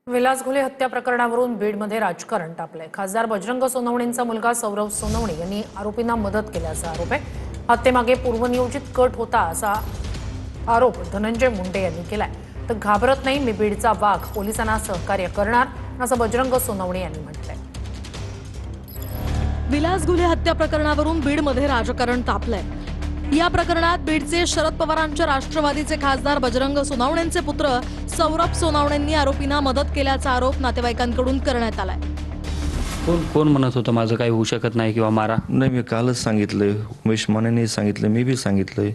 विलासघुले हत्या प्रकरणावरून बीडमध्ये राजकारण तापलंय। खासदार बजरंग सोनवणेंचा मुलगा सौरव सोनवणे यांनी आरोपींना मदत केल्याचा आरोप आहे। हत्येमागे पूर्वनियोजित कट होता असा आरोप धनंजय मुंडे यांनी केलाय। तर घाबरत नाही, मी बीडचा वाघ, पोलिसांना सहकार्य करणार असं बजरंग सोनवणे यांनी म्हटलंय। विलासघुले हत्या प्रकरणावरून बीडमध्ये राजकारण तापलंय। या प्रकरणात बीडचे शरद पवारांच्या राष्ट्रवादीचे खासदार बजरंग सोनवणेंचे पुत्र सौरभ सोनवणेंनी आरोपींना मदत केल्याचा आरोप नातेवाईकांकडून करण्यात आलाय। कोण म्हणत होतं माझं काही होऊ शकत नाही किंवा मारा? नाही, मी कालच सांगितलंय, उमेश मानेने सांगितलं, मी बी सांगितलंय,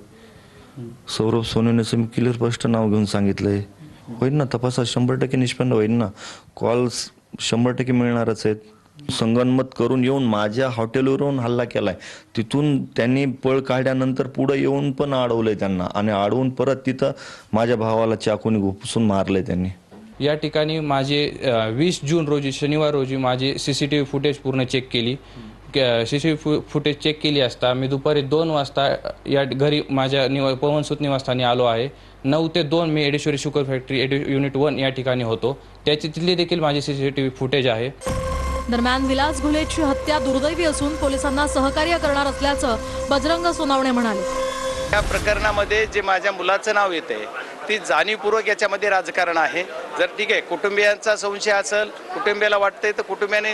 सौरभ सोनवणेचं मी क्लिअर स्पष्ट नाव घेऊन सांगितलंय। होईल ना तपासात 100% निष्पन्न होईल ना, कॉल्स 100% मिळणारच आहेत। संगनमत करून येऊन माझ्या हॉटेलवरून हल्ला केलाय, तिथून त्यांनी पळ काढल्यानंतर पुढे येऊन पण अडवलंय त्यांना, आणि अडवून परत तिथं माझ्या भावाला चाकूने घुसून मारलंय त्यांनी। या ठिकाणी माझे 20 जून रोजी शनिवार रोजी माझी CCTV फुटेज पूर्ण चेक केली। CCTV फुटेज चेक केली असता मी दुपारी 2 वाजता या घरी माझ्या पवनसूत निवासस्थानी आलो आहे। 9 ते 2 मी एडेश्वरी शुगर फॅक्टरी युनिट 1 या ठिकाणी होतो। त्याची तिथली देखील माझी CCTV फुटेज आहे। दरम्यान विलासघुलेची हत्या दुर्दैवी असून पोलिसांना सहकार्य करणार असल्याचं बजरंग सोनवणे म्हणाले। या प्रकरणामध्ये जे माझ्या मुलाचं नाव येते ती जाणीवपूर्वक याच्यामध्ये राजकारण आहे। जर ठीक आहे कुटुंबियांचा संशय असेल, कुटुंबियाला वाटतंय तर कुटुंबियाने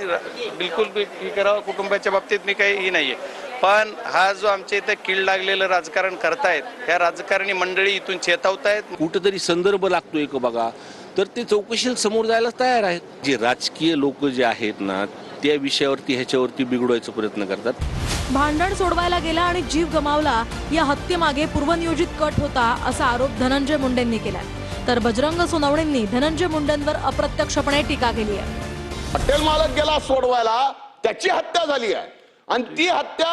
बिलकुल करावं, कुटुंबाच्या बाबतीत मी काही नाहीये। पण हा जो आमच्या इथं कीड लागलेलं राजकारण करतायत, ह्या राजकारणी मंडळी इथून चेतवतायत। कुठेतरी संदर्भ लागतोय का बघा, तर ते चौकशीला समोर जायला तयार आहेत। जे राजकीय लोक जे आहेत ना, त्या विषयावरती ह्याच्यावरती बिघडवायचा प्रयत्न करतात। भांडण सोडवायला गेला आणि जीव गमावला, या हत्येमागे पूर्वनियोजित कट होता असा आरोप धनंजय मुंडेंनी केलाय। तर बजरंग सोनवणेंनी धनंजय मुंडेंवर अप्रत्यक्षपणे टीका केली आहे। हॉटेल मालक गेला सोडवायला, त्याची हत्या झाली आहे, आणि ती हत्या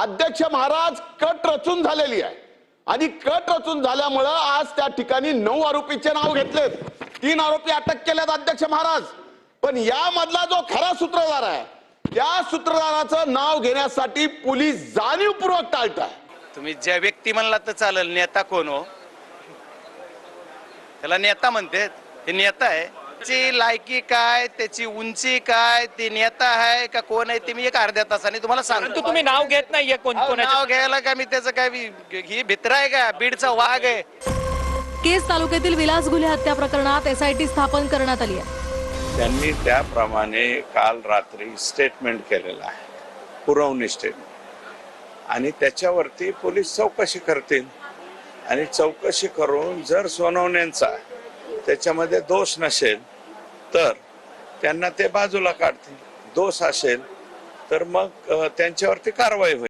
अध्यक्ष महाराज कट रचून झालेली आहे, आणि कट रचून झाल्यामुळे आज त्या ठिकाणी 9 आरोपीचे नाव घेतलेत, 3 आरोपी अटक केलेत अध्यक्ष महाराज। पण यामधला जो खरा सूत्रधार आहे, त्या सूत्रधाराचं नाव घेण्यासाठी पोलीस जाणीवपूर्वक टाळतात। तुम्ही ज्या व्यक्ती म्हणला तर चालेल, नेता कोण हो? त्याला नेता म्हणतात, हे नेता आहे? त्याची लायकी काय, त्याची उंची काय, ते नेता आहे का कोण आहे ते मी एक अर्ध्या तासाने तुम्हाला सांगतो। तुम्ही नाव घेत नाहीये नाव घ्यायला का मी त्याचं काय ही भित्र आहे का? बीडचा वाघ आहे। केस तालुक्यातील विलासघुले हत्या प्रकरणात SIT स्थापन करण्यात आली आहे। त्यांनी त्याप्रमाणे काल रात्री स्टेटमेंट केलेलं आहे, पुरवणी स्टेटमेंट, आणि त्याच्यावरती पोलीस चौकशी करतील, आणि चौकशी करून जर सोनवणेंचा त्याच्यामध्ये दोष नसेल तर त्यांना ते बाजूला काढतील, दोष असेल तर मग त्यांच्यावरती कारवाई होईल।